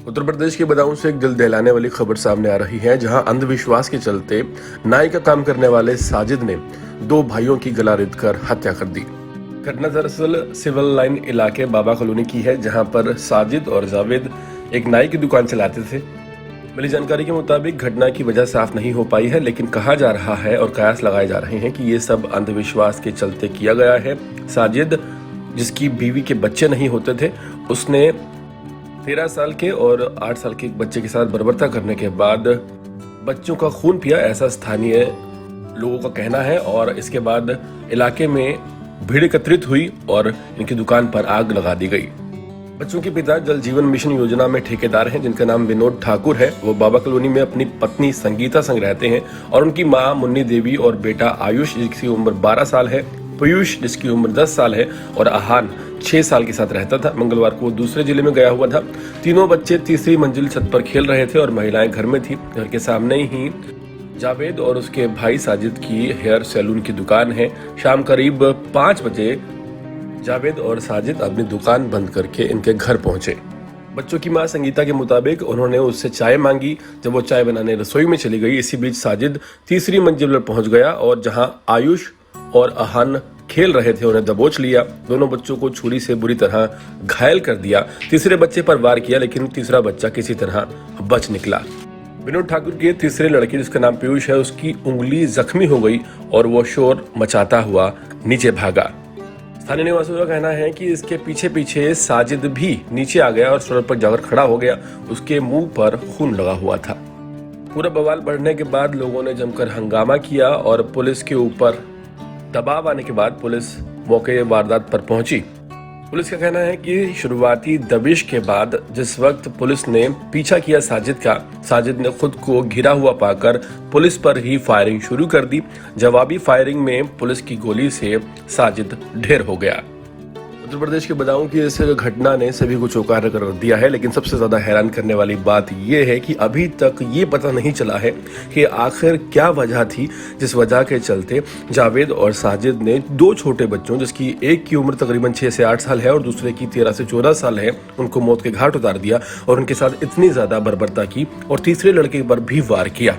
उत्तर प्रदेश के बदायूं से एक दिल दहलाने वाली खबर सामने आ रही है, जहां अंधविश्वास के चलते नाई का काम करने वाले साजिद ने दो भाइयों की गला रेतकर हत्या कर दी। घटना दरअसल सिविल लाइन इलाके बाबा कॉलोनी की है, जहां पर साजिद और जावेद एक नाई की दुकान चलाते थे। मिली जानकारी के मुताबिक घटना की वजह साफ नहीं हो पाई है, लेकिन कहा जा रहा है और कयास लगाए जा रहे हैं कि ये सब अंधविश्वास के चलते किया गया है। साजिद, जिसकी बीवी के बच्चे नहीं होते थे, उसने 13 साल के और 8 साल के एक बच्चे के साथ बर्बरता करने के बाद बच्चों का खून पिया, ऐसा स्थानीय लोगों का कहना है। और इसके बाद इलाके में भीड़ एकत्रित हुई और इनकी दुकान पर आग लगा दी गई। बच्चों के पिता जल जीवन मिशन योजना में ठेकेदार हैं, जिनका नाम विनोद ठाकुर है। वो बाबा कॉलोनी में अपनी पत्नी संगीता संग रहते हैं और उनकी मां मुन्नी देवी और बेटा आयुष, जिसकी उम्र 12 साल है, पीयूष, जिसकी उम्र 10 साल है, और आहान 6 साल के साथ रहता था। मंगलवार को वो दूसरे जिले में गया हुआ था। तीनों बच्चे तीसरी मंजिल छत पर खेल रहे थे और महिलाएं घर में थी। घर के सामने ही जावेद और उसके भाई साजिद की हेयर सैलून की दुकान है। शाम करीब 5 बजे जावेद और साजिद अपनी दुकान बंद करके इनके घर पहुंचे। बच्चों की मां संगीता के मुताबिक उन्होंने उससे चाय मांगी। जब वो चाय बनाने रसोई में चली गई, इसी बीच साजिद तीसरी मंजिल पर पहुंच गया और जहां आयुष और आहान खेल रहे थे, उन्हें दबोच लिया। दोनों बच्चों को छुरी से बुरी तरह घायल कर दिया। तीसरे बच्चे पर वार किया, लेकिन तीसरा बच्चा किसी तरह बच निकला। विनोद ठाकुर के तीसरे लड़के, जिसका नाम पीयूष है, उसकी उंगली जख्मी हो गई और वो शोर मचाता हुआ नीचे भागा। स्थानीय निवासियों का कहना है कि इसके पीछे पीछे साजिद भी नीचे आ गया और सड़क पर जाकर खड़ा हो गया। उसके मुंह पर खून लगा हुआ था। पूरा बवाल बढ़ने के बाद लोगों ने जमकर हंगामा किया और पुलिस के ऊपर दबाव आने के बाद पुलिस मौके वारदात पर पहुंची। पुलिस का कहना है कि शुरुआती दबिश के बाद जिस वक्त पुलिस ने पीछा किया साजिद का, साजिद ने खुद को घिरा हुआ पाकर पुलिस पर ही फायरिंग शुरू कर दी। जवाबी फायरिंग में पुलिस की गोली से साजिद ढेर हो गया। उत्तर प्रदेश के बदायूं की इस घटना ने सभी को चौंकाने कर दिया है, लेकिन सबसे ज्यादा हैरान करने वाली बात यह है कि अभी तक ये पता नहीं चला है कि आखिर क्या वजह थी जिस वजह के चलते जावेद और साजिद ने दो छोटे बच्चों, जिसकी एक की उम्र तकरीबन 6 से 8 साल है और दूसरे की 13 से 14 साल है, उनको मौत के घाट उतार दिया और उनके साथ इतनी ज्यादा बर्बरता की और तीसरे लड़के पर भी वार किया।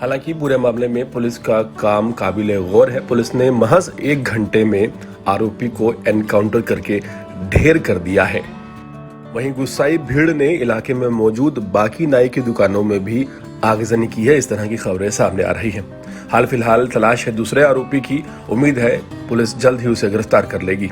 हालांकि पूरे मामले में पुलिस का काम काबिले गौर है। पुलिस ने महज 1 घंटे में आरोपी को एनकाउंटर करके ढेर कर दिया है। वहीं गुस्साई भीड़ ने इलाके में मौजूद बाकी नाई की दुकानों में भी आगजनी की है। इस तरह की खबरें सामने आ रही हैं। हाल फिलहाल तलाश है दूसरे आरोपी की। उम्मीद है पुलिस जल्द ही उसे गिरफ्तार कर लेगी।